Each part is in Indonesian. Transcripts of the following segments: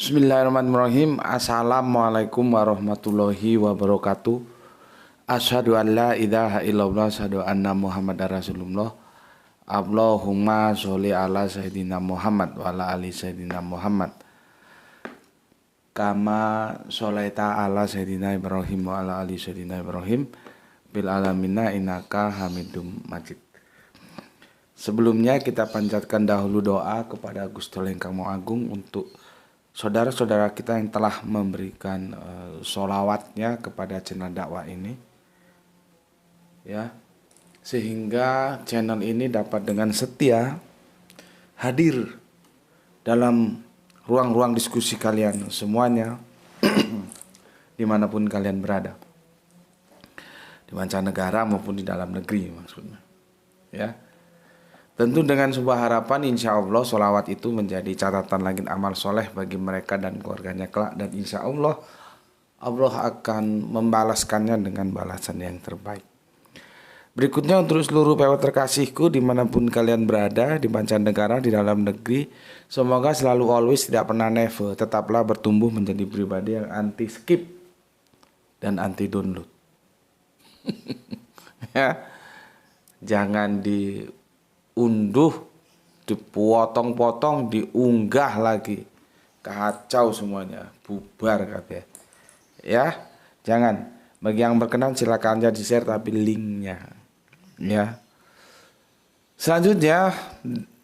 Bismillahirrahmanirrahim. Assalamualaikum warahmatullahi wabarakatuh. Asyhadu an la ilaha illallah, asyhadu anna Muhammadar Rasulullah. Allahumma sholli ala sayyidina Muhammad wa ala ali sayyidina Muhammad. Kama sholaita ala sayyidina Ibrahim wa ala ali sayyidina Ibrahim bil alamina innaka Hamidum Majid. Sebelumnya kita panjatkan dahulu doa kepada Gusti Allah Ingkang Maha Agung untuk saudara-saudara kita yang telah memberikan sholawatnya kepada channel dakwah ini, ya, sehingga channel ini dapat dengan setia hadir dalam ruang-ruang diskusi kalian semuanya dimanapun kalian berada, di mancanegara maupun di dalam negeri maksudnya, ya. Tentu dengan sebuah harapan insya Allah sholawat itu menjadi catatan langit amal soleh bagi mereka dan keluarganya kelak. Dan insya Allah Allah akan membalaskannya dengan balasan yang terbaik. Berikutnya untuk seluruh perawat terkasihku dimanapun kalian berada, di mancanegara, di dalam negeri, semoga selalu always tidak pernah never tetaplah bertumbuh menjadi pribadi yang anti skip dan anti download. Ya, jangan diunduh, dipotong-potong, diunggah lagi, kacau semuanya, bubar kabeh. Ya, jangan. Bagi yang berkenan silakan aja di-share tapi linknya, ya. Selanjutnya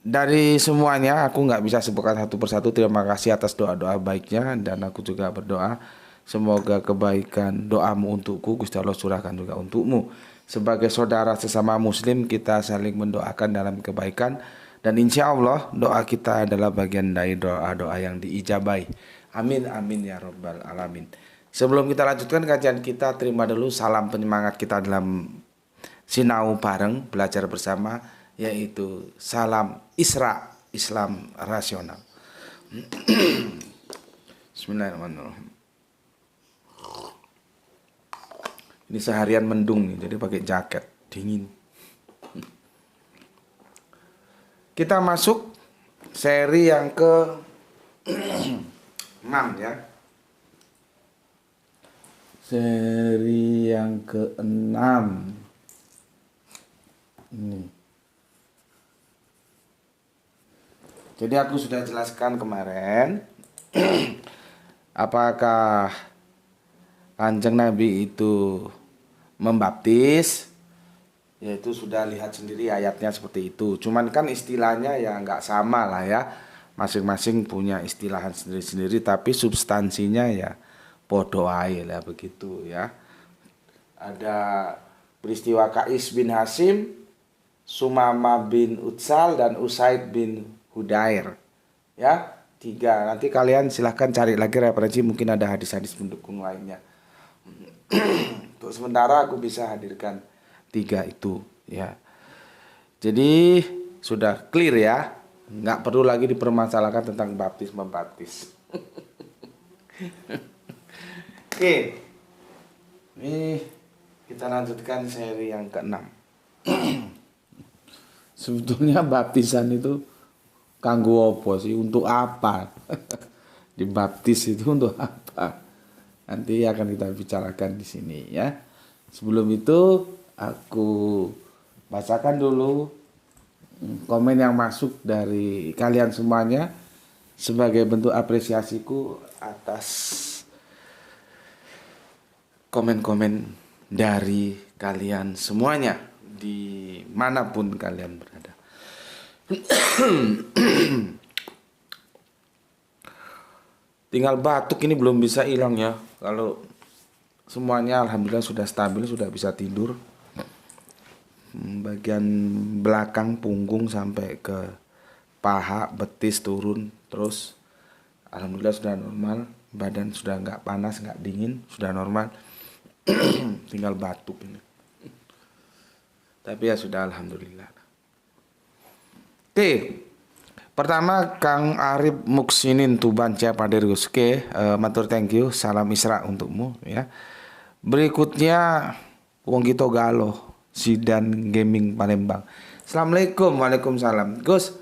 dari semuanya aku nggak bisa sebutkan satu persatu. Terima kasih atas doa-doa baiknya dan aku juga berdoa semoga kebaikan doamu untukku Gusti Allah curahkan juga untukmu. Sebagai saudara sesama muslim kita saling mendoakan dalam kebaikan. Dan insya Allah doa kita adalah bagian dari doa-doa yang diijabai. Amin amin ya rabbal alamin. Sebelum kita lanjutkan kajian kita, terima dulu salam penyemangat kita dalam sinau bareng belajar bersama, yaitu salam Isra Islam Rasional. Bismillahirrahmanirrahim. Ini seharian mendung nih, jadi pakai jaket, dingin. Kita masuk seri yang ke 6 ya. Seri yang ke-6. Ini. Jadi aku sudah jelaskan kemarin apakah Kanjeng Nabi itu membaptis, yaitu sudah lihat sendiri ayatnya seperti itu. Cuman kan istilahnya ya nggak sama lah ya, masing-masing punya istilahan sendiri-sendiri, tapi substansinya ya podo ae lah begitu ya. Ada peristiwa Kais bin Hasim, Sumama bin Utsal, dan Usaid bin Hudair, ya, 3. Nanti kalian silahkan cari lagi referensi, mungkin ada hadis-hadis pendukung lainnya. Untuk sementara aku bisa hadirkan 3 itu ya. Jadi sudah clear ya, nggak perlu lagi dipermasalahkan tentang baptis membaptis. Oke, ini kita lanjutkan seri yang ke-6. Sebetulnya baptisan itu kanggo apa sih, untuk apa? Dibaptis itu untuk apa? Nanti akan kita bicarakan di sini ya. Sebelum itu aku bacakan dulu komen yang masuk dari kalian semuanya sebagai bentuk apresiasiku atas komen-komen dari kalian semuanya dimanapun kalian berada. Tinggal batuk ini belum bisa hilang ya. Kalau semuanya alhamdulillah sudah stabil, sudah bisa tidur. Bagian belakang punggung sampai ke paha, betis turun terus. Alhamdulillah sudah normal. Badan sudah nggak panas, nggak dingin, sudah normal. Tinggal batuk ini. Tapi ya sudah alhamdulillah. Oke. Pertama Kang Arif Muksinin Tuban Ciapaderus. Oke, matur thank you. Salam Isra untukmu ya. Berikutnya Wong Kito Galo, Sidan Gaming Palembang. Assalamualaikum. Waalaikumsalam. Gus,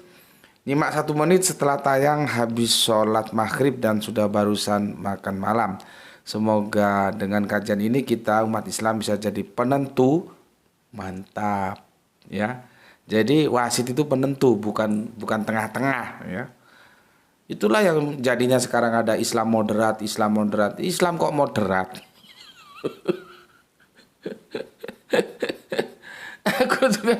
Nyimak 1 menit setelah tayang habis sholat maghrib dan sudah barusan makan malam. Semoga dengan kajian ini kita umat Islam bisa jadi penentu. Mantap ya. Jadi wasit itu penentu, bukan tengah-tengah ya. Itulah yang jadinya sekarang ada Islam moderat, Islam moderat. Islam kok moderat? Aku juga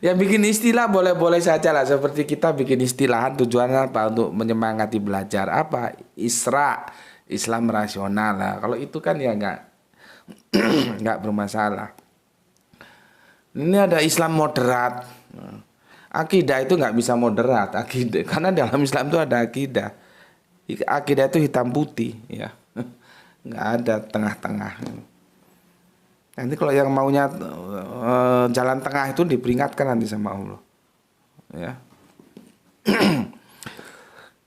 ya bikin istilah boleh-boleh saja lah, seperti kita bikin istilahan tujuannya apa, untuk menyemangati belajar apa, Isra, Islam rasional lah. Kalau itu kan ya nggak bermasalah. Ini ada Islam moderat. Akidah itu nggak bisa moderat, akidah karena dalam Islam itu ada akidah. Akidah itu hitam putih ya, nggak ada tengah-tengah. Nanti kalau yang maunya jalan tengah itu diperingatkan nanti sama Allah. Ya.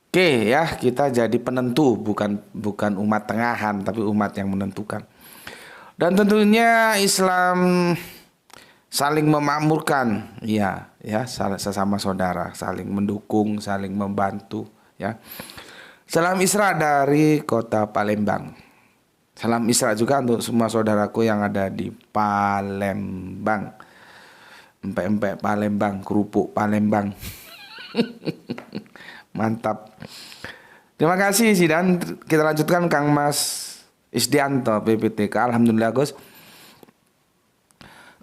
Oke ya, kita jadi penentu, bukan umat tengahan, tapi umat yang menentukan. Dan tentunya Islam saling memakmurkan, ya, sesama saudara, saling mendukung, saling membantu, ya. Salam Isra dari kota Palembang. Salam Isra juga untuk semua saudaraku yang ada di Palembang. Empek-empek Palembang, kerupuk Palembang. Mantap. Terima kasih Sidan. Kita lanjutkan Kang Mas Isdianto PPTK. Alhamdulillah Gus.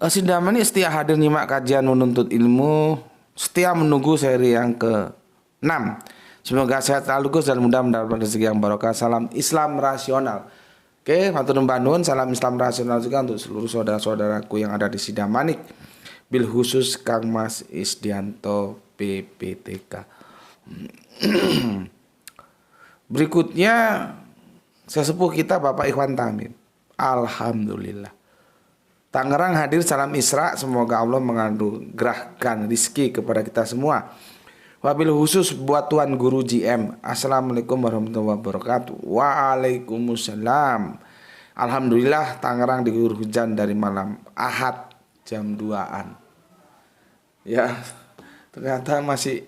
Sidam ini setia hadir nyimak kajian menuntut ilmu, setia menunggu seri yang ke-6. Semoga sehat selalu Gus dan mudah mendapat rezeki yang barokah. Salam Islam rasional. Oke, matur nuwun banun, salam Islam rasional juga untuk seluruh saudara-saudaraku yang ada di Sidamanik. Bil khusus Kang Mas Isdianto PPTK. Berikutnya sesepuh kita Bapak Ikhwan Tamim. Alhamdulillah. Tangerang hadir, salam Isra, semoga Allah menganugerahkan rizki kepada kita semua. Wabil khusus buat Tuan Guru GM. Assalamualaikum warahmatullahi wabarakatuh. Waalaikumsalam. Alhamdulillah Tangerang diguyur hujan dari malam Ahad jam 2-an. Ya, ternyata masih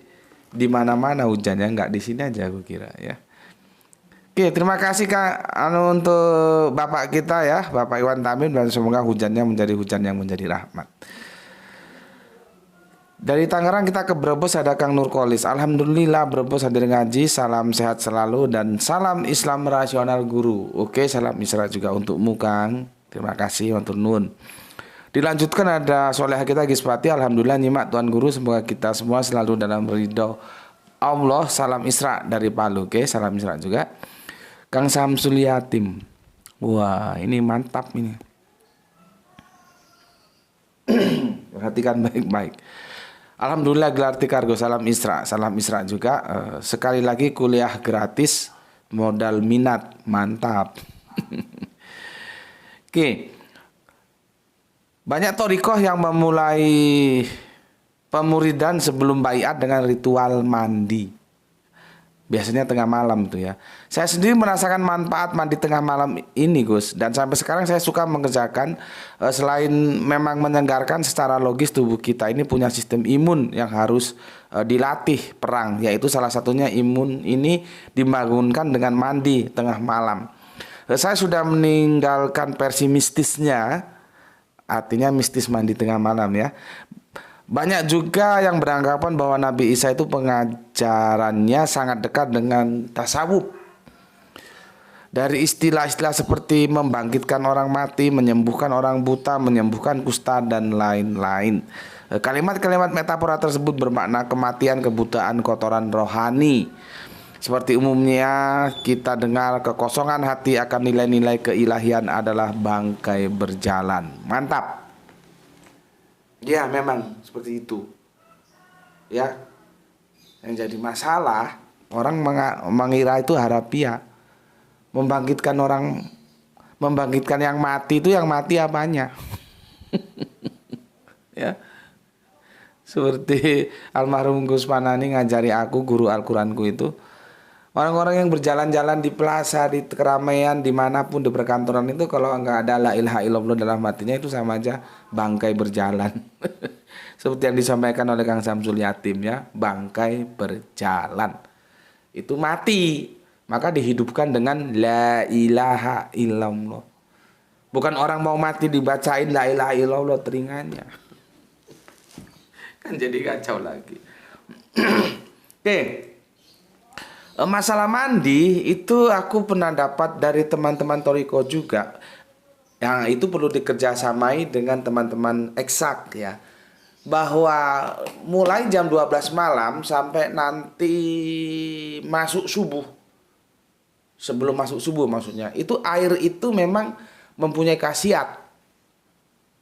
di mana-mana hujannya, nggak di sini aja aku kira ya. Oke, terima kasih Kak untuk Bapak kita ya, Bapak Iwan Tamim, dan semoga hujannya menjadi hujan yang menjadi rahmat. Dari Tangerang kita ke Brebes, ada Kang Nurkolis. Alhamdulillah Brebes hadir ngaji, salam sehat selalu dan salam Islam rasional guru. Oke, salam Isra juga untukmu Kang. Terima kasih matur nuwun. Dilanjutkan ada soleh kita Gispati. Alhamdulillah nyimak Tuan Guru, semoga kita semua selalu dalam ridho Allah. Salam Isra dari Palu. Oke, salam Isra juga. Kang Samsul Yatim. Wah, ini mantap ini. Perhatikan baik-baik. Alhamdulillah gelar Tikargo, salam Isra juga. Sekali lagi kuliah gratis, modal minat, mantap. Oke. Banyak thoriqoh yang memulai pemuridan sebelum baiat dengan ritual mandi. Biasanya tengah malam itu ya. Saya sendiri merasakan manfaat mandi tengah malam ini Gus. Dan sampai sekarang saya suka mengerjakan. Selain memang menyegarkan secara logis, tubuh kita ini punya sistem imun yang harus dilatih perang. Yaitu salah satunya imun ini dibangunkan dengan mandi tengah malam. Saya sudah meninggalkan versi mistisnya. Artinya mistis mandi tengah malam ya. Banyak juga yang beranggapan bahwa Nabi Isa itu pengajarannya sangat dekat dengan tasawuf. Dari istilah-istilah seperti membangkitkan orang mati, menyembuhkan orang buta, menyembuhkan kusta, dan lain-lain. Kalimat-kalimat metafora tersebut bermakna kematian, kebutaan, kotoran rohani. Seperti umumnya kita dengar, kekosongan hati akan nilai-nilai keilahian adalah bangkai berjalan. Mantap. Ya memang seperti itu. Ya, yang jadi masalah orang mengira itu harafiah. Membangkitkan yang mati itu, yang mati apanya? Ya. Seperti almarhum Gus Panani ngajari aku, guru Al-Quranku itu, Orang-orang yang berjalan-jalan di plaza, di keramaian, dimanapun di perkantoran itu kalau nggak ada la ilaha illallah dalam hatinya itu sama aja bangkai berjalan. Seperti yang disampaikan oleh Kang Samsul Yatim ya, bangkai berjalan. Itu mati, maka dihidupkan dengan la ilaha illallah. Bukan orang mau mati dibacain la ilaha illallah telinganya. Kan jadi kacau lagi. Oke. Masalah mandi itu aku pernah dapat dari teman-teman Toriko juga. Yang itu perlu dikerjasamai dengan teman-teman eksak ya. Bahwa mulai jam 12 malam sampai nanti masuk subuh. Sebelum masuk subuh maksudnya. Itu air itu memang mempunyai khasiat.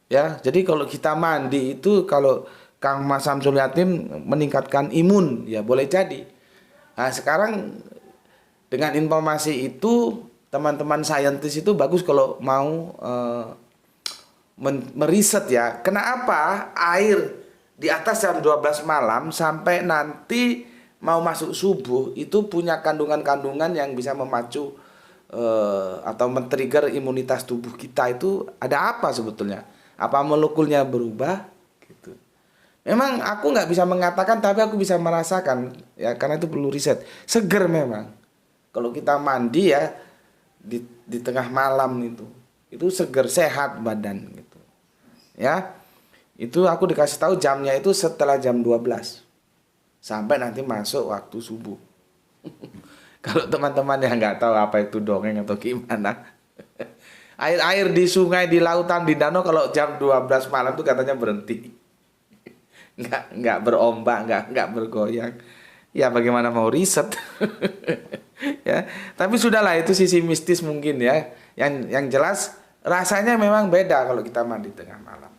Ya, jadi kalau kita mandi itu kalau Kang Mas Samsul Yatim meningkatkan imun, ya boleh jadi. Nah, sekarang dengan informasi itu teman-teman saintis itu bagus kalau mau meriset ya. Kenapa air di atas jam 12 malam sampai nanti mau masuk subuh itu punya kandungan-kandungan yang bisa memacu atau men-trigger imunitas tubuh kita itu ada apa sebetulnya? Apa molekulnya berubah? Memang aku nggak bisa mengatakan, tapi aku bisa merasakan ya, karena itu perlu riset. Seger memang. Kalau kita mandi ya di tengah malam itu seger, sehat badan gitu. Ya, itu aku dikasih tahu jamnya itu setelah jam 12 sampai nanti masuk waktu subuh. Kalau teman-teman yang nggak tahu apa itu dongeng atau gimana, air-air di sungai, di lautan, di danau kalau jam 12 malam itu katanya berhenti. Nggak berombak, nggak bergoyang. Ya bagaimana mau riset? Ya, tapi sudahlah itu sisi mistis mungkin ya. Yang jelas rasanya memang beda kalau kita mandi tengah malam.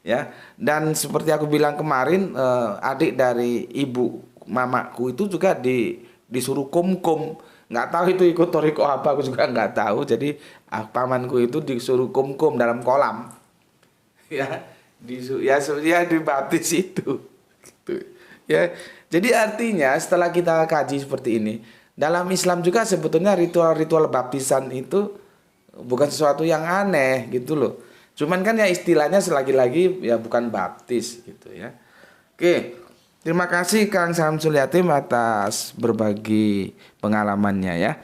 Ya, dan seperti aku bilang kemarin, adik dari ibu mamaku itu juga disuruh kumkum. Nggak tahu itu ikut toriko apa, aku juga nggak tahu. Jadi pamanku itu disuruh kumkum dalam kolam. Ya. Ya dibaptis itu gitu. Ya, jadi artinya setelah kita kaji seperti ini, dalam Islam juga sebetulnya ritual-ritual baptisan itu bukan sesuatu yang aneh gitu loh. Cuman kan ya istilahnya selagi-lagi ya bukan baptis gitu ya. Oke, terima kasih Kang Samsul Yatim atas berbagi pengalamannya ya.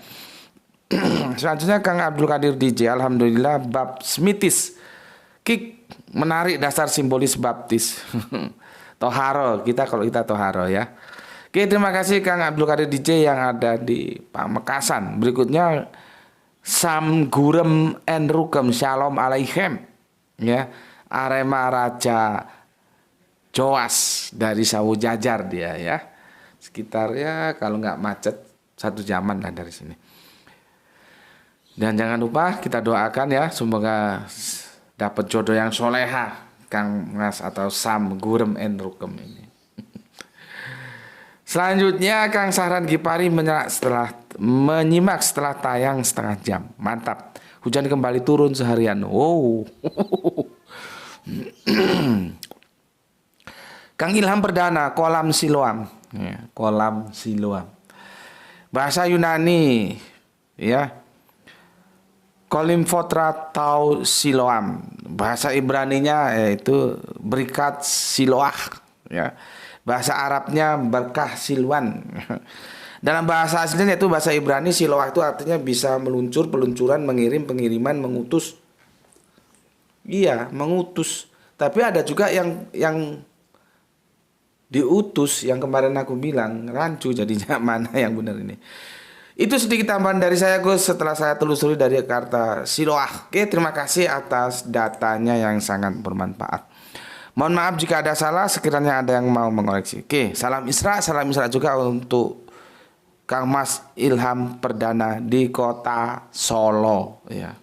Selanjutnya Kang Abdul Qadir DJ, alhamdulillah bab Smitis. Kick menarik dasar simbolis baptis. Toharo, kalau kita toharo ya. Oke, terima kasih Kang Abdul Qadir DJ yang ada di Pamekasan. Berikutnya Sam Gurem and Rukem, Shalom Aleichem ya. Arema Raja Joas dari Sawu Jajar dia ya. Sekitar ya kalau nggak macet 1 jaman lah dari sini. Dan jangan lupa kita doakan ya, semoga dapat jodoh yang soleha Kang Mas atau Sam Gurem and Rukem ini. Selanjutnya Kang Sahran Gipari menyimak setelah tayang setengah jam. Mantap. Hujan kembali turun seharian. Wow. Kang Ilham Perdana, kolam Siloam. Ya, kolam Siloam. Bahasa Yunani ya. Kolim Fotra Tau Siloam. Bahasa Ibraninya yaitu Berikat Siloah ya. Bahasa Arabnya Berkah Silwan. Dalam bahasa aslinya yaitu bahasa Ibrani, Siloah itu artinya bisa meluncur, peluncuran, mengirim, pengiriman, mengutus. Iya, mengutus. Tapi ada juga yang diutus, yang kemarin aku bilang rancu, jadinya mana yang benar ini. Itu sedikit tambahan dari saya Gus setelah saya telusuri dari kata Siloah. Oke, terima kasih atas datanya yang sangat bermanfaat. Mohon maaf jika ada salah, sekiranya ada yang mau mengoreksi. Oke, salam Isra juga untuk Kang Mas Ilham Perdana di kota Solo ya.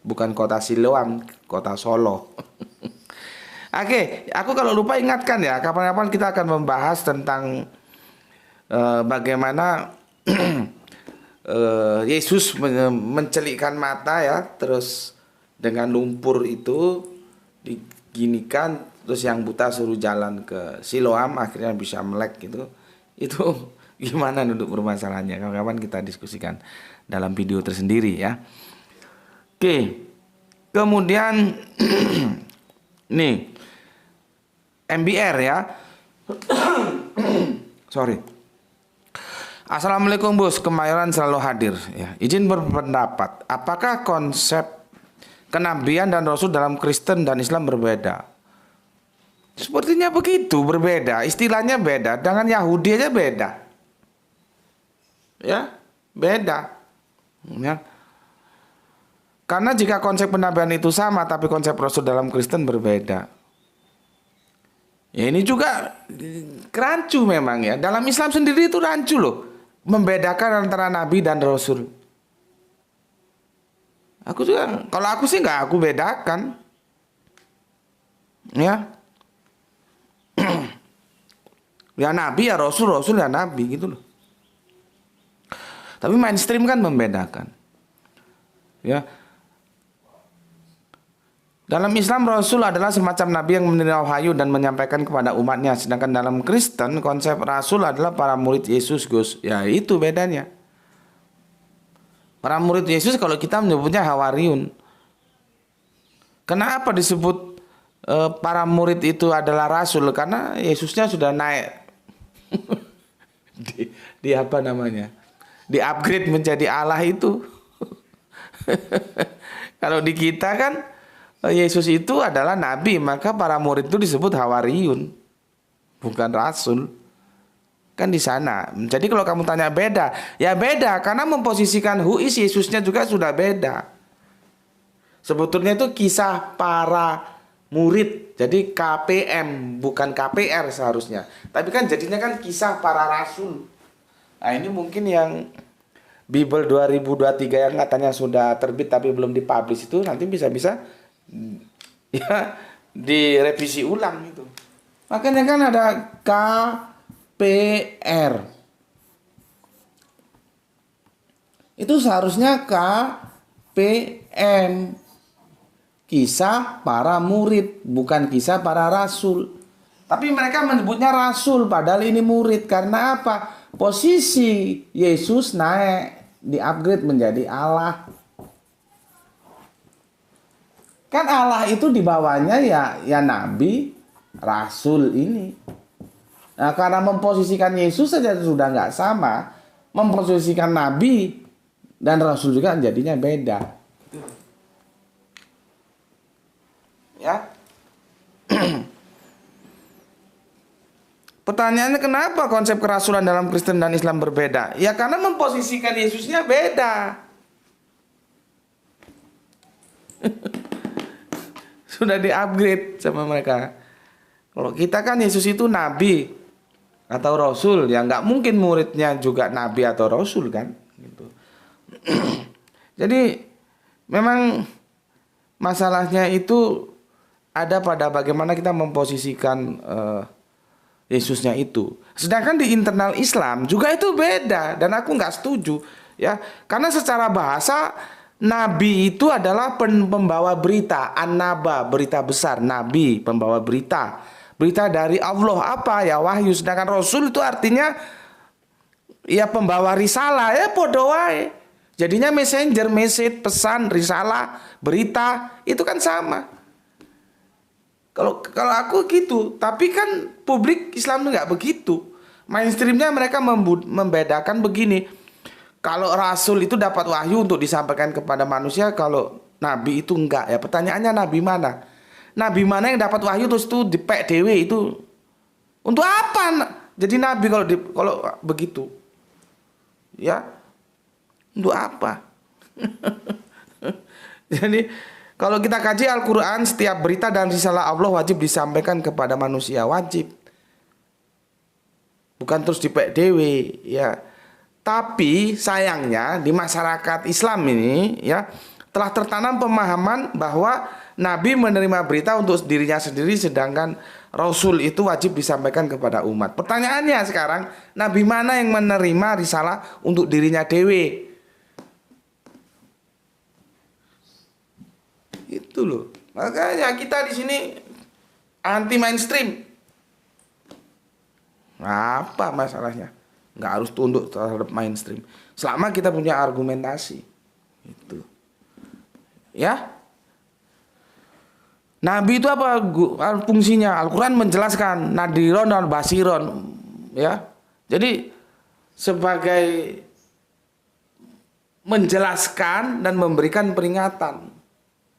Bukan kota Siloam, kota Solo. Oke, aku kalau lupa ingatkan ya, kapan-kapan kita akan membahas tentang bagaimana Yesus mencelikkan mata ya, terus dengan lumpur itu diginikan, terus yang buta suruh jalan ke Siloam, akhirnya bisa melek gitu. Itu Gimana duduk permasalahannya? Kawan-kawan kita diskusikan dalam video tersendiri ya. Oke. Kemudian nih MBR ya. Sorry. Assalamualaikum Bos, Kemayoran selalu hadir ya. Izin berpendapat, apakah konsep kenabian dan rasul dalam Kristen dan Islam berbeda? Sepertinya begitu, berbeda. Istilahnya beda, dengan Yahudi aja beda. Ya, beda. Ya. Karena jika konsep penabian itu sama, tapi konsep rasul dalam Kristen berbeda. Ya ini juga rancu memang ya. Dalam Islam sendiri itu rancu loh. Membedakan antara nabi dan rasul. Aku juga, kalau aku sih nggak aku bedakan. Ya. Ya nabi ya rasul, rasul ya nabi gitu loh. Tapi mainstream kan membedakan. Ya. Dalam Islam rasul adalah semacam nabi yang menerima wahyu dan menyampaikan kepada umatnya. Sedangkan dalam Kristen konsep rasul adalah para murid Yesus, Gus. Ya itu bedanya. Para murid Yesus kalau kita menyebutnya hawariun. Kenapa disebut para murid itu adalah rasul? Karena Yesusnya sudah naik di apa namanya? Di upgrade menjadi Allah itu. Kalau di kita kan Yesus itu adalah nabi, maka para murid itu disebut hawariun, bukan rasul. Kan di sana. Jadi kalau kamu tanya beda, ya beda karena memposisikan who is Yesusnya juga sudah beda. Sebetulnya itu kisah para murid. Jadi KPM bukan KPR seharusnya. Tapi kan jadinya kan kisah para rasul. Nah, ini mungkin yang Bible 2023 yang katanya sudah terbit tapi belum dipublish itu nanti bisa-bisa ya direvisi ulang itu. Makanya kan ada KPR. Itu seharusnya KPM. Kisah para murid, bukan kisah para rasul. Tapi mereka menyebutnya rasul padahal ini murid. Karena apa? Posisi Yesus naik, di-upgrade menjadi Allah. Kan Allah itu di bawahnya ya nabi, rasul ini. Nah, karena memposisikan Yesus saja sudah nggak sama, memposisikan nabi dan rasul juga jadinya beda. Ya. Pertanyaannya kenapa konsep kerasulan dalam Kristen dan Islam berbeda? Ya karena memposisikan Yesusnya beda. Sudah di-upgrade sama mereka. Kalau kita kan Yesus itu nabi atau rasul, ya nggak mungkin muridnya juga nabi atau rasul kan. Gitu. Jadi memang masalahnya itu ada pada bagaimana kita memposisikan Yesusnya itu. Sedangkan di internal Islam juga itu beda dan aku nggak setuju ya. Karena secara bahasa nabi itu adalah pembawa berita, an-naba, berita besar, nabi, pembawa berita. Berita dari Allah apa ya wahyu. Sedangkan rasul itu artinya ya pembawa risalah ya podo wae. Jadinya messenger, message, pesan, risalah, berita itu kan sama. Kalau aku gitu, tapi kan publik Islam itu nggak begitu. Mainstreamnya mereka membedakan begini. Kalau rasul itu dapat wahyu untuk disampaikan kepada manusia, kalau nabi itu enggak ya. Pertanyaannya nabi mana? Nabi mana yang dapat wahyu terus itu dipek dewe itu? Untuk apa? Jadi nabi kalau begitu, ya untuk apa? Jadi kalau kita kaji Al-Quran, setiap berita dan risalah Allah wajib disampaikan kepada manusia, wajib. Bukan terus dipek dewe, ya. Tapi sayangnya di masyarakat Islam ini, ya, telah tertanam pemahaman bahwa Nabi menerima berita untuk dirinya sendiri, sedangkan Rasul itu wajib disampaikan kepada umat. Pertanyaannya sekarang, Nabi mana yang menerima risalah untuk dirinya dewe? Itu loh. Makanya kita di sini anti mainstream. Apa masalahnya? nggak harus tunduk terhadap mainstream. Selama kita punya argumentasi, itu, ya. Nabi itu apa fungsinya? Al-Quran menjelaskan nadiron dan basiron, ya. Jadi sebagai menjelaskan dan memberikan peringatan.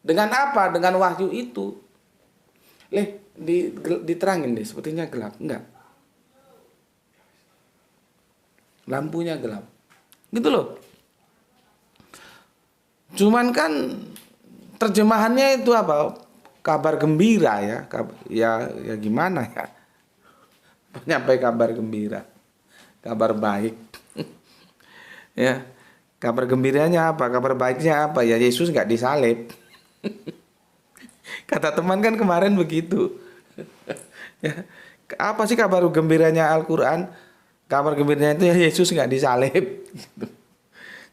Dengan apa? Dengan wahyu itu. Diterangin deh, sepertinya gelap. Enggak. Lampunya gelap. Gitu loh. Cuman kan terjemahannya itu apa? Kabar gembira ya. Ya gimana ya? Nyampe kabar gembira. Kabar baik. Ya. Kabar gembiranya apa? Kabar baiknya apa? Ya Yesus nggak disalib. Kata teman kan kemarin begitu. Ya. Apa sih kabar gembiranya Al-Quran? Kabar gembiranya itu ya Yesus nggak disalib.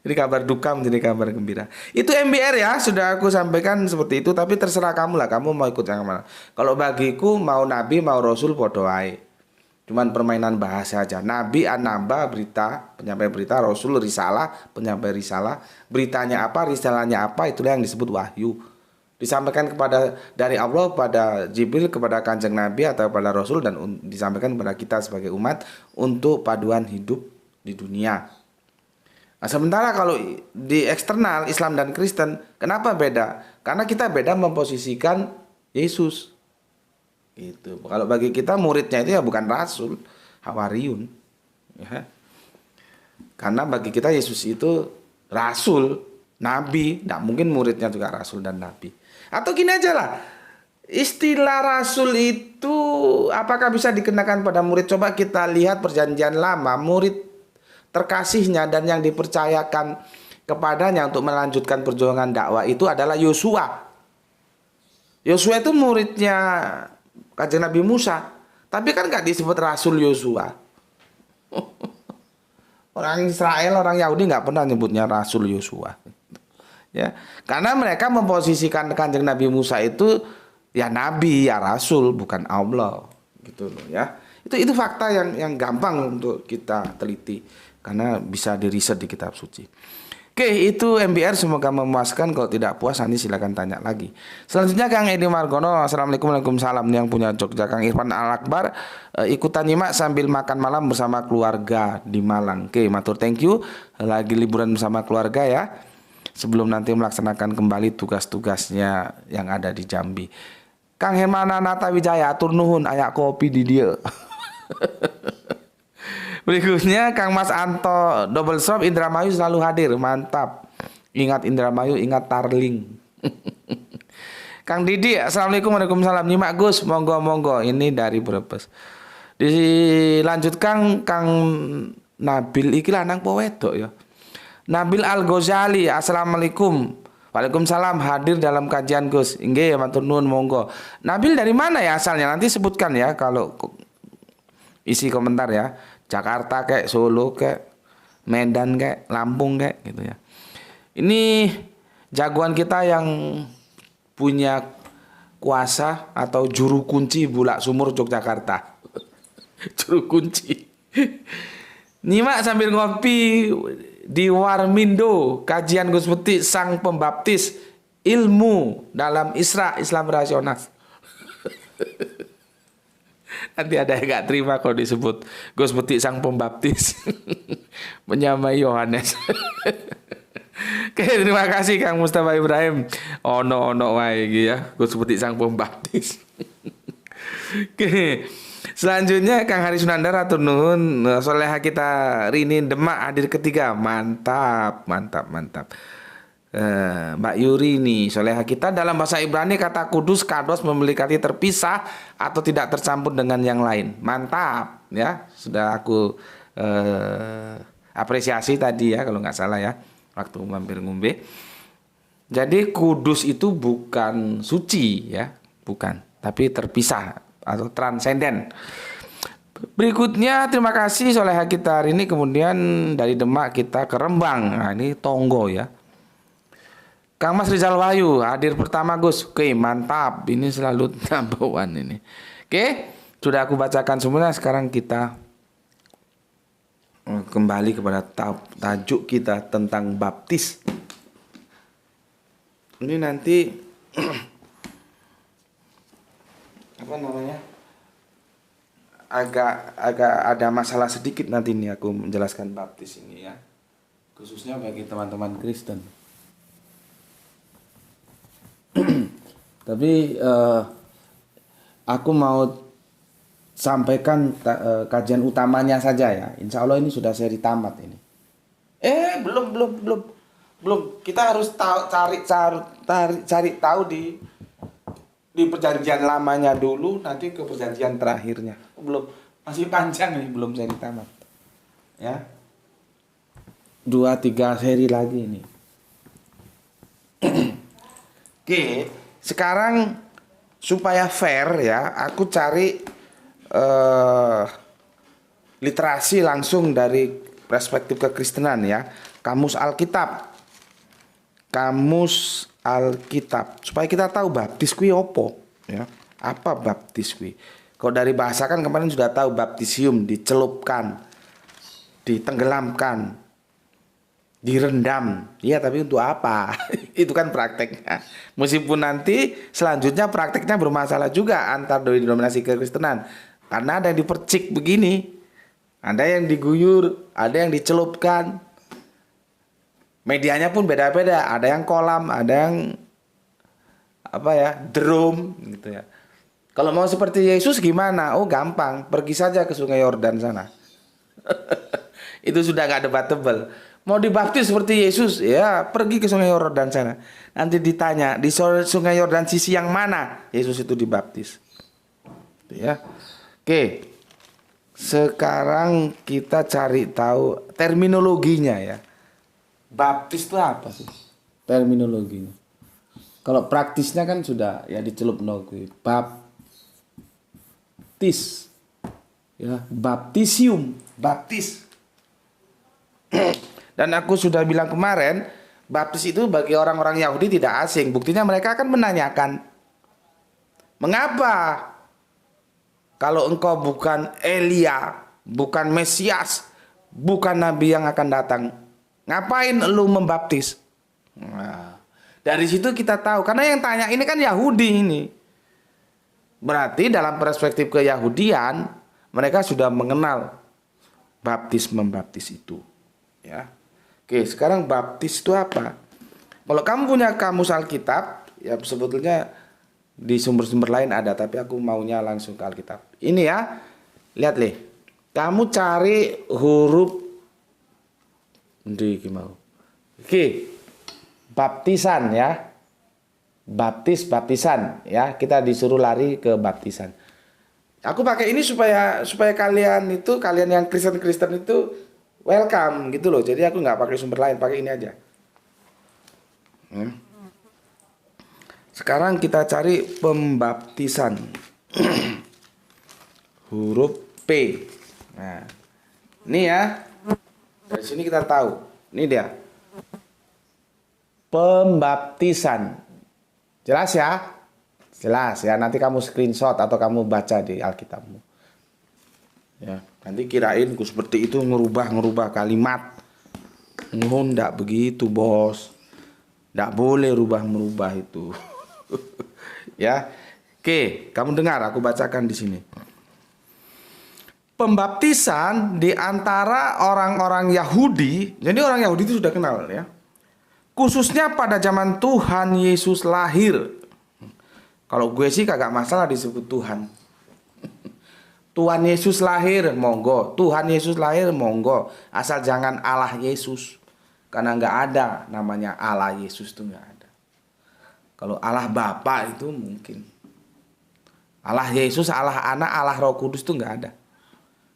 Jadi kabar duka menjadi kabar gembira. Itu MBR ya, sudah aku sampaikan seperti itu. Tapi terserah kamu lah, kamu mau ikut yang mana. Kalau bagiku mau nabi mau rasul podo wae. Cuman permainan bahasa aja. Nabi anamba berita, penyampai berita, rasul risalah, penyampai risalah. Beritanya apa, risalahnya apa, itulah yang disebut wahyu. Disampaikan kepada dari Allah pada Jibril kepada Kanjeng Nabi atau pada Rasul, dan disampaikan kepada kita sebagai umat untuk paduan hidup di dunia. Nah, sementara kalau di eksternal Islam dan Kristen, kenapa beda? Karena kita beda memposisikan Yesus. Gitu. Kalau bagi kita muridnya itu ya bukan rasul, hawariun. Ya. Karena bagi kita Yesus itu rasul, nabi, tidak mungkin muridnya juga rasul dan nabi. Atau gini aja lah, istilah rasul itu apakah bisa dikenakan pada murid? Coba kita lihat perjanjian lama, murid terkasihnya dan yang dipercayakan kepadanya untuk melanjutkan perjuangan dakwah itu adalah Yosua. Yosua itu muridnya Kanjeng Nabi Musa, tapi kan nggak disebut Rasul Yosua. Orang Israel, orang Yahudi nggak pernah nyebutnya Rasul Yosua. Ya, karena mereka memposisikan Kanjeng Nabi Musa itu ya nabi, ya rasul, bukan Allah, gitu loh ya. Itu fakta yang gampang untuk kita teliti karena bisa diriset di kitab suci. Oke, itu MBR, semoga memuaskan. Kalau tidak puas nanti silakan tanya lagi. Selanjutnya Kang Edi Margono, Assalamualaikum, waalaikumsalam. Yang punya Jogja Kang Irfan Al-Akbar, ikutan nyimak sambil makan malam bersama keluarga di Malang. Oke, matur thank you. Lagi liburan bersama keluarga ya, sebelum nanti melaksanakan kembali tugas-tugasnya yang ada di Jambi. Kang Hermana Nata Wijaya, atur nuhun ayak kopi di dia. Berikutnya Kang Mas Anto Double Shop Indramayu selalu hadir, mantap. Ingat Indramayu, ingat Tarling. Kang Didi, Assalamualaikum, waalaikumsalam. Nyimak Gus, monggo. Ini dari Brebes. Dilanjutkan Kang Nabil, iki lanang po wedok ya. Nabil Al-Ghazali, Assalamualaikum. Waalaikumsalam, hadir dalam kajian Gus. Nggih, matur nuwun, monggo. Nabil dari mana ya asalnya? Nanti sebutkan ya kalau isi komentar ya. Jakarta kayak Solo kayak Medan kayak Lampung kayak gitu ya. Ini jagoan kita yang punya kuasa atau juru kunci Bulak Sumur Yogyakarta. Juru kunci. Nyimak sambil ngopi di Warmindo, kajian Gus Peti Sang Pembaptis, ilmu dalam Islam rasional. Nanti ada yang gak terima kalau disebut Gus Peti Sang Pembaptis. Menyamai Yohanes. Oke, terima kasih Kang Mustafa Ibrahim. Ono wae iki ya, Gus Peti Sang Pembaptis. Oke. Selanjutnya Kang Hari Sunandar, atur nuhun. Soleha kita Rini Demak hadir ketiga. Mantap. Mbak Yuri nih, soleha kita dalam bahasa Ibrani kata kudus kados memiliki arti terpisah atau tidak tercampur dengan yang lain. Mantap ya, sudah aku apresiasi tadi ya kalau nggak salah ya waktu mampir ngombe. Jadi kudus itu bukan suci ya, bukan, tapi terpisah atau transenden. Berikutnya terima kasih soleha kita hari ini. Kemudian dari Demak kita ke Rembang. Nah ini Tonggo ya. Kang Mas Rizal Wahyu hadir pertama Gus. Oke, mantap. Ini selalu number one ini. Oke, sudah aku bacakan semuanya. Sekarang kita kembali kepada tajuk kita tentang baptis. Ini nanti apa namanya? Agak ada masalah sedikit nanti nih aku menjelaskan baptis ini ya. Khususnya bagi teman-teman Kristen. Tapi aku mau sampaikan kajian utamanya saja ya. Insya Allah ini sudah seri tamat ini. Belum. Kita harus cari tahu di perjanjian lamanya dulu, nanti ke perjanjian terakhirnya. Belum, masih panjang nih, belum seri tamat. Ya. 2-3 seri lagi ini. Oke, sekarang supaya fair ya, aku cari literasi langsung dari perspektif kekristenan ya. Kamus Alkitab supaya kita tahu baptis kuwi opo ya. Apa baptis kuwi? Kalau dari bahasa kan kemarin sudah tahu baptisium, dicelupkan, ditenggelamkan, direndam. Iya, tapi untuk apa? Itu kan prakteknya. Meskipun nanti selanjutnya prakteknya bermasalah juga antar denominasi kekristenan. Karena ada yang dipercik begini, ada yang diguyur, ada yang dicelupkan. Medianya pun beda-beda, ada yang kolam, ada yang drum gitu ya. Kalau mau seperti Yesus gimana? Oh gampang, pergi saja ke Sungai Yordan sana. Itu sudah gak debatable. Mau dibaptis seperti Yesus, ya pergi ke Sungai Yordan sana. Nanti ditanya, di Sungai Yordan sisi yang mana Yesus itu dibaptis. Ya. Oke. Sekarang kita cari tahu terminologinya ya. Baptis itu apa sih? Terminologinya. Kalau praktisnya kan sudah ya dicelupno kuwi. Baptis. Ya, baptisium, baptis. Dan aku sudah bilang kemarin, baptis itu bagi orang-orang Yahudi tidak asing. Buktinya mereka akan menanyakan, mengapa kalau engkau bukan Elia, bukan Mesias, bukan Nabi yang akan datang, ngapain lu membaptis? Nah, dari situ kita tahu, karena yang tanya ini kan Yahudi ini. Berarti dalam perspektif keyahudian, mereka sudah mengenal baptis-membaptis itu. Ya. Oke, sekarang baptis itu apa? Kalau kamu punya kamus Alkitab, ya sebetulnya di sumber-sumber lain ada, tapi aku maunya langsung ke Alkitab. Ini ya, lihat nih. Kamu cari huruf gimana? Oke, baptisan ya. Baptisan ya. Kita disuruh lari ke baptisan. Aku pakai ini supaya kalian yang Kristen itu welcome gitu loh. Jadi aku nggak pakai sumber lain, pakai ini aja. Sekarang kita cari pembaptisan. Huruf P. Nah, ini ya. Dari sini kita tahu. Ini dia. Pembaptisan. Jelas ya? Jelas ya. Nanti kamu screenshot atau kamu baca di Alkitabmu. Ya, nanti kirain ku seperti itu ngerubah kalimat. Nggak begitu, Bos. Nggak boleh merubah itu. Ya. Oke, kamu dengar aku bacakan di sini. Pembaptisan di antara orang-orang Yahudi, jadi orang Yahudi itu sudah kenal ya. Khususnya pada zaman Tuhan Yesus lahir. Kalau gue sih kagak masalah disebut Tuhan. Tuhan Yesus lahir, monggo. Tuhan Yesus lahir, monggo. Asal jangan Allah Yesus. Karena nggak ada namanya Allah Yesus itu nggak ada. Kalau Allah Bapa itu mungkin. Allah Yesus, Allah Anak, Allah Roh Kudus itu nggak ada.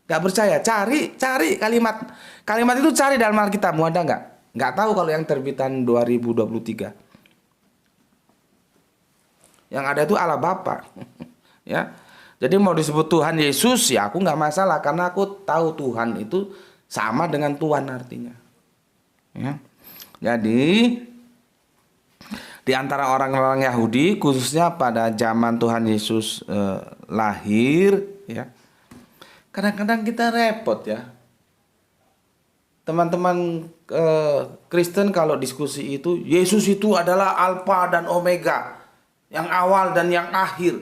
Nggak percaya? Cari kalimat. Kalimat itu cari dalam Alkitabmu, ada nggak? Nggak tahu kalau yang terbitan 2023. Yang ada itu Allah Bapa. Ya. Jadi mau disebut Tuhan Yesus ya aku nggak masalah karena aku tahu Tuhan itu sama dengan Tuhan artinya. Ya. Jadi di antara orang-orang Yahudi khususnya pada zaman Tuhan Yesus lahir ya. Kadang-kadang kita repot ya. teman-teman Kristen kalau diskusi itu, Yesus itu adalah Alfa dan Omega, yang awal dan yang akhir.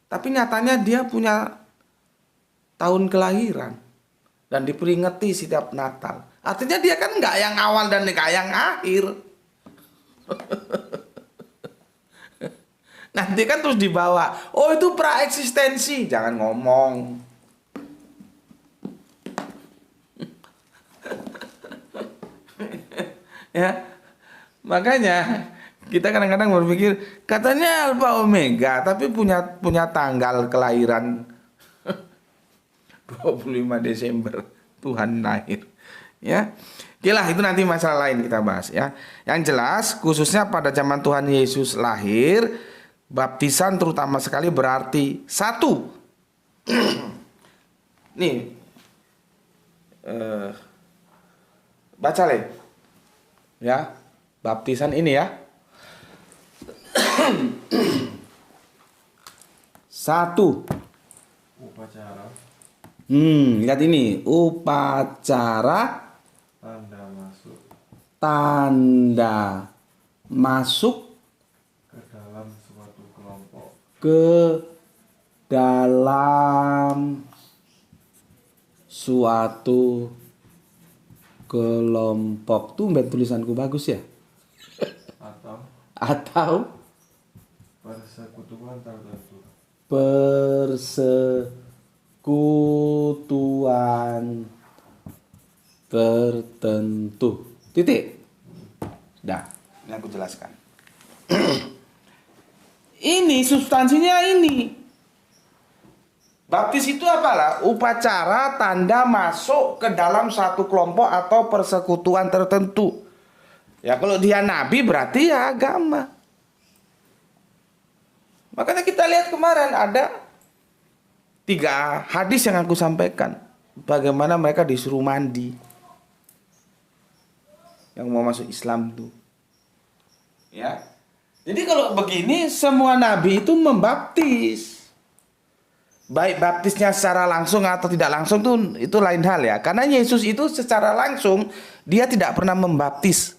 Tapi nyatanya dia punya tahun kelahiran dan diperingati setiap Natal. Artinya dia kan nggak yang awal dan nggak yang akhir. Nanti kan terus dibawa, oh itu praeksistensi. Jangan ngomong. Ya, makanya kita kadang-kadang berpikir katanya Alfa Omega, tapi punya tanggal kelahiran 25 Desember Tuhan lahir. Ya, oke lah, itu nanti masalah lain kita bahas ya. Yang jelas khususnya pada zaman Tuhan Yesus lahir, baptisan terutama sekali berarti satu. Nih, baca Le. Ya, baptisan ini ya. Satu. Upacara. Lihat ini, upacara tanda masuk ke dalam suatu kelompok. Ke dalam suatu kelompok. Tumben tulisanku bagus ya. Atau persekutuan tertentu. Persekutuan tertentu. Titik. Sudah, ini aku jelaskan. Ini substansinya ini. Baptis itu apalah? Upacara tanda masuk ke dalam satu kelompok atau persekutuan tertentu. Ya kalau dia nabi berarti ya agama. Makanya kita lihat kemarin ada 3 hadis yang aku sampaikan. Bagaimana mereka disuruh mandi. Yang mau masuk Islam tuh. Ya. Jadi kalau begini semua nabi itu membaptis. Baik baptisnya secara langsung atau tidak langsung tuh itu lain hal ya. Karena Yesus itu secara langsung dia tidak pernah membaptis.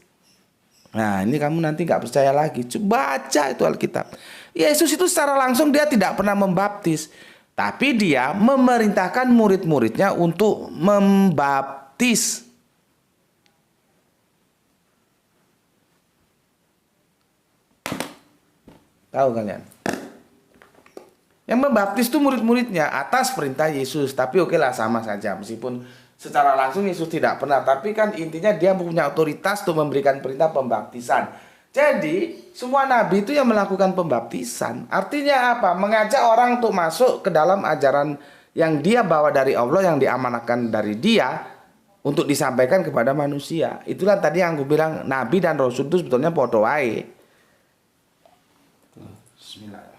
Nah ini kamu nanti gak percaya lagi. Coba baca itu Alkitab. Yesus itu secara langsung dia tidak pernah membaptis. Tapi dia memerintahkan murid-muridnya untuk membaptis. Tahu kalian? Yang membaptis itu murid-muridnya atas perintah Yesus. Tapi oke lah sama saja. Meskipun secara langsung Yesus tidak pernah. Tapi kan intinya dia punya otoritas untuk memberikan perintah pembaptisan. Jadi semua nabi itu yang melakukan pembaptisan. Artinya apa? Mengajak orang untuk masuk ke dalam ajaran yang dia bawa dari Allah. Yang diamanahkan dari dia. Untuk disampaikan kepada manusia. Itulah tadi yang aku bilang. Nabi dan Rasul itu sebetulnya podo wae. Bismillah.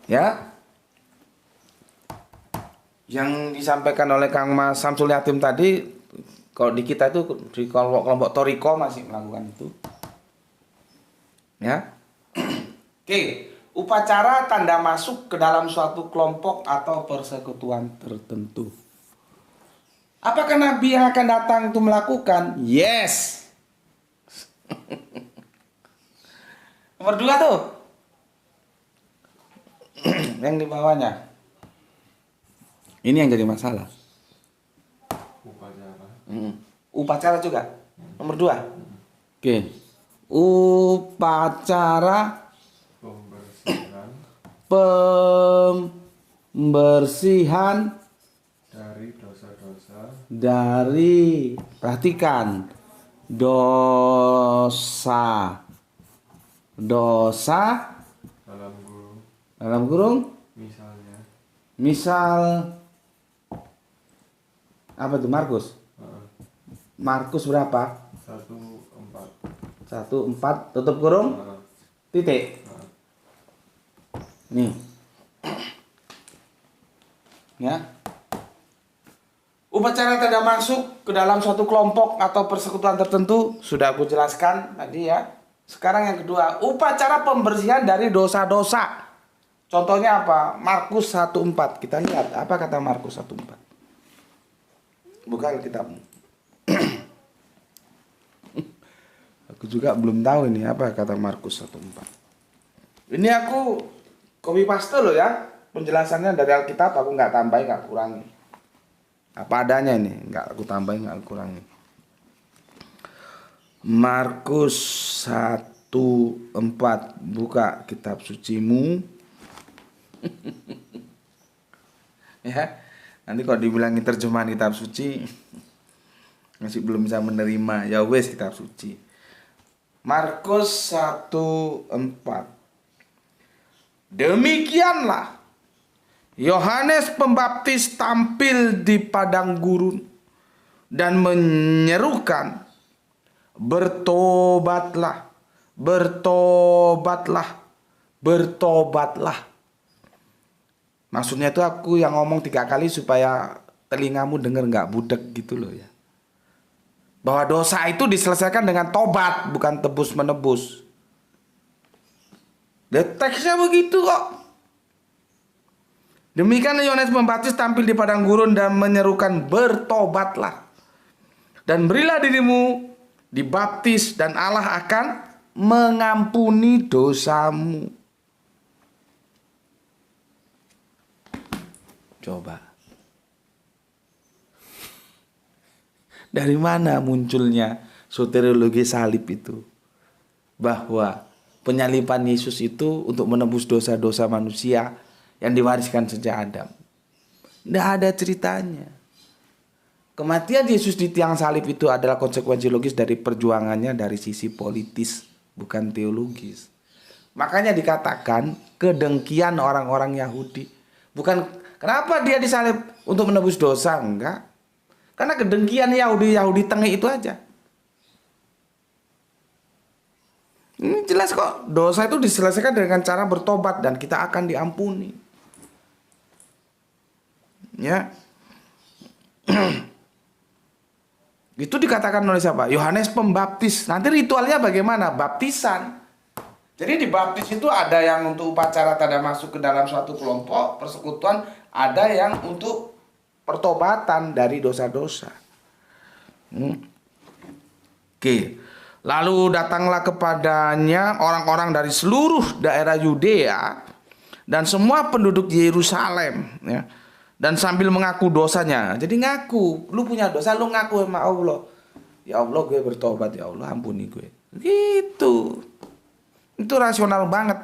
Ya, yang disampaikan oleh Kang Mas Samsul Yatim tadi, kalau di kita itu di kelompok Toriko masih melakukan itu. Ya, oke, upacara tanda masuk ke dalam suatu kelompok atau persekutuan tertentu. Apakah Nabi yang akan datang itu melakukan? Yes. Nomor 2 tuh. Yang di bawahnya. Ini yang jadi masalah. Upacara. Upacara juga. Nomor 2. Oke. Upacara pembersihan dari dosa-dosa. Perhatikan. Dosa dalam kurung misal apa tuh Markus? Markus berapa? 1:4 tutup kurung titik. Nih. Ya. Upacara tanda masuk ke dalam suatu kelompok atau persekutuan tertentu sudah aku jelaskan tadi ya. Sekarang yang kedua, upacara pembersihan dari dosa-dosa. Contohnya apa? Markus 1:4. Kita lihat apa kata Markus 1:4. Buka Alkitabmu. Aku juga belum tahu ini apa kata Markus 1:4. Ini aku copy paste loh ya. Penjelasannya dari Alkitab, aku nggak tambahin, nggak kurangi. Apa adanya ini, nggak aku tambahin, nggak aku kurangi. Markus 1:4. Buka kitab sucimu. Ya, nanti kalau dibilangin terjemahan kitab suci masih belum bisa menerima. Ya wes, kitab suci. Markus 1:4. Demikianlah Yohanes Pembaptis tampil di padang gurun dan menyerukan, bertobatlah, bertobatlah, bertobatlah. Maksudnya itu aku yang ngomong 3 kali supaya telingamu denger, nggak budek gitu loh ya. Bahwa dosa itu diselesaikan dengan tobat, bukan tebus menebus. Teksnya begitu kok. Demikian Yohanes Pembaptis tampil di padang gurun dan menyerukan, bertobatlah dan berilah dirimu dibaptis dan Allah akan mengampuni dosamu. Coba. Dari mana munculnya soteriologi salib itu? Bahwa penyaliban Yesus itu untuk menebus dosa-dosa manusia yang diwariskan sejak Adam. Tidak ada ceritanya. Kematian Yesus di tiang salib itu adalah konsekuensi logis dari perjuangannya dari sisi politis, bukan teologis. Makanya dikatakan kedengkian orang-orang Yahudi. Bukan kenapa dia disalib untuk menebus dosa, enggak. Karena kedengkian Yahudi tengah itu aja. Ini jelas kok, dosa itu diselesaikan dengan cara bertobat dan kita akan diampuni. Ya. Itu dikatakan oleh siapa? Yohanes Pembaptis. Nanti ritualnya bagaimana? Baptisan. Jadi di baptis itu ada yang untuk upacara tanda masuk ke dalam suatu kelompok persekutuan, ada yang untuk pertobatan dari dosa-dosa. Oke. Lalu datanglah kepadanya orang-orang dari seluruh daerah Yudea dan semua penduduk Yerusalem, ya. Dan sambil mengaku dosanya. Jadi ngaku, lu punya dosa, lu ngaku sama Allah. Ya Allah, gue bertobat, ya Allah ampuni gue. Gitu. Itu rasional banget.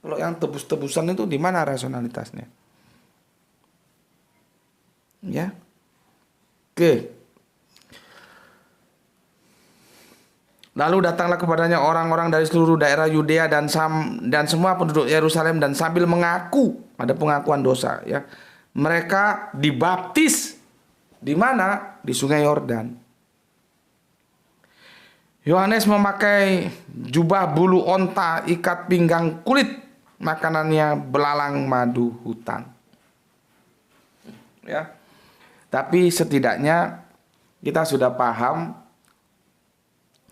Kalau yang tebus-tebusan itu di mana rasionalitasnya? Ya. Oke. Lalu datanglah kepadanya orang-orang dari seluruh daerah Yudea dan semua penduduk Yerusalem dan sambil mengaku, ada pengakuan dosa, ya. Mereka dibaptis di mana? Di Sungai Yordan. Yohanes memakai jubah bulu onta, ikat pinggang kulit, makanannya belalang madu hutan. Ya. Tapi setidaknya kita sudah paham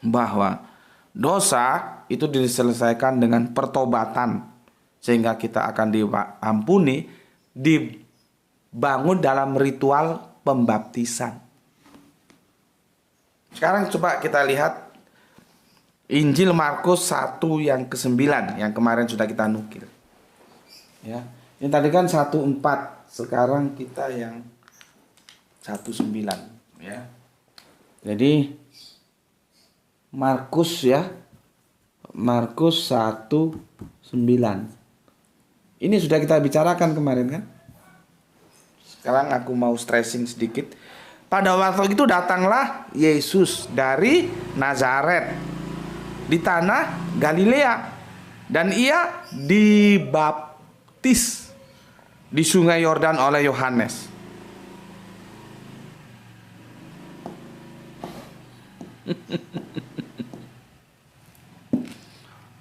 bahwa dosa itu diselesaikan dengan pertobatan sehingga kita akan diampuni, dibangun dalam ritual pembaptisan. Sekarang coba kita lihat Injil Markus 1 yang ke-9 yang kemarin sudah kita nukil. Ya, yang tadi kan 1:4, sekarang kita yang 1:9, ya. Jadi Markus, ya. Markus 1:9. Ini sudah kita bicarakan kemarin kan? Sekarang aku mau stressing sedikit. Pada waktu itu datanglah Yesus dari Nazaret di tanah Galilea dan ia dibaptis di Sungai Yordan oleh Yohanes.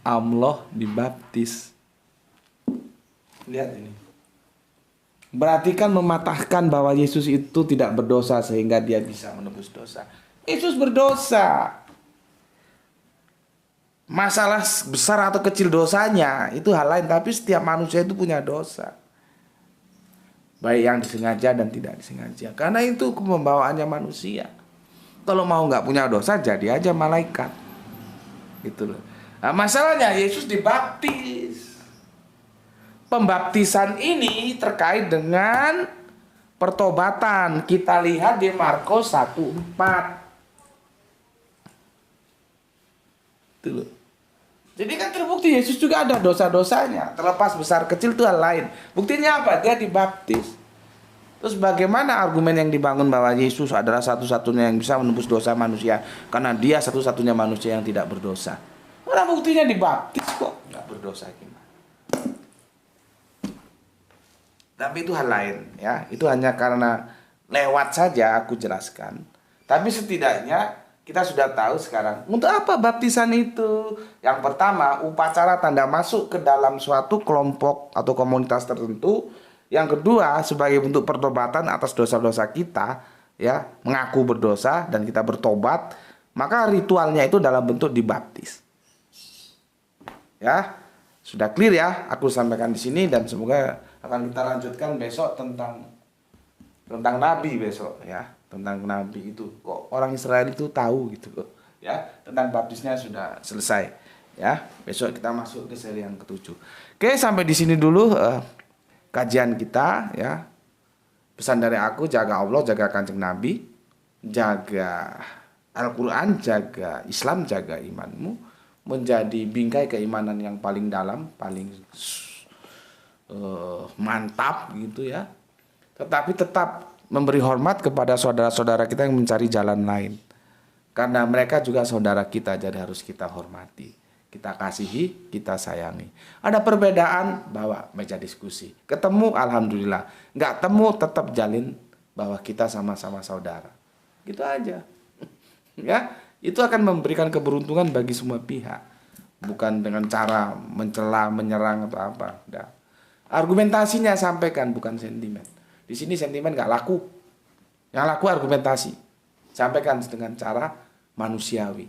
Allah dibaptis. Lihat ini. Berarti kan mematahkan bahwa Yesus itu tidak berdosa sehingga dia bisa menebus dosa. Yesus berdosa. masalah besar atau kecil dosanya itu hal lain, tapi setiap manusia itu punya dosa. Baik yang disengaja dan tidak disengaja. Karena itu pembawaannya manusia. Kalau mau nggak punya dosa, jadi aja malaikat. Gitu loh. Nah, masalahnya Yesus dibaptis. Pembaptisan ini terkait dengan pertobatan. Kita lihat di Markus 1:4. Gitu loh. Jadi kan terbukti Yesus juga ada dosa-dosanya. Terlepas besar kecil itu hal lain. Buktinya apa? Dia dibaptis. Terus bagaimana argumen yang dibangun bahwa Yesus adalah satu-satunya yang bisa menembus dosa manusia? Karena dia satu-satunya manusia yang tidak berdosa. Karena buktinya dibaptis kok. Nggak berdosa gimana? Tapi itu hal lain ya. Itu hanya karena lewat saja aku jelaskan. Tapi setidaknya kita sudah tahu sekarang untuk apa baptisan itu. Yang pertama, upacara tanda masuk ke dalam suatu kelompok atau komunitas tertentu. Yang kedua, sebagai bentuk pertobatan atas dosa-dosa kita, ya, mengaku berdosa dan kita bertobat, maka ritualnya itu dalam bentuk dibaptis. Ya, sudah clear ya? Aku sampaikan di sini dan semoga akan kita lanjutkan besok tentang nabi besok ya. Tentang nabi itu kok orang Israel itu tahu gitu loh ya, tentang baptisnya sudah selesai ya. Besok kita masuk ke seri yang ke-7. Oke, sampai di sini dulu kajian kita ya. Pesan dari aku, jaga Allah, jaga Kanjeng Nabi, jaga Al-Quran, jaga Islam, jaga imanmu, menjadi bingkai keimanan yang paling dalam, paling mantap gitu ya. Tetapi tetap memberi hormat kepada saudara-saudara kita yang mencari jalan lain. Karena mereka juga saudara kita, jadi harus kita hormati. Kita kasihi, kita sayangi. Ada perbedaan, bawa meja diskusi. Ketemu, alhamdulillah. Nggak temu, tetap jalin bahwa kita sama-sama saudara. Gitu aja. Ya, itu akan memberikan keberuntungan bagi semua pihak. Bukan dengan cara mencela, menyerang atau apa. Nggak. Argumentasinya sampaikan, bukan sentimen. Di sini sentimen nggak laku. Yang laku argumentasi. Sampaikan dengan cara manusiawi.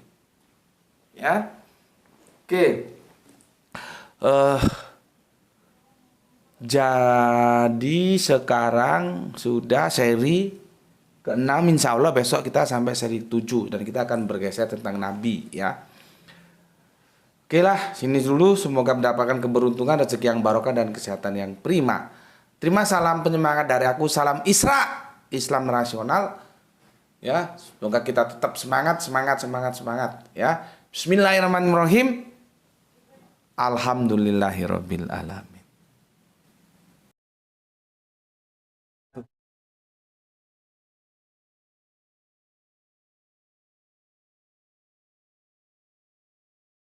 Ya. Oke. Jadi sekarang sudah seri ke-6, insya Allah besok kita sampai seri 7 dan kita akan bergeser tentang Nabi ya. Oke lah, sini dulu. Semoga mendapatkan keberuntungan, rezeki yang barokah dan kesehatan yang prima. Terima salam penyemangat dari aku, salam Isra, Islam nasional. Ya, semoga kita tetap semangat ya. Bismillahirrahmanirrahim. Alhamdulillahirabbil alamin.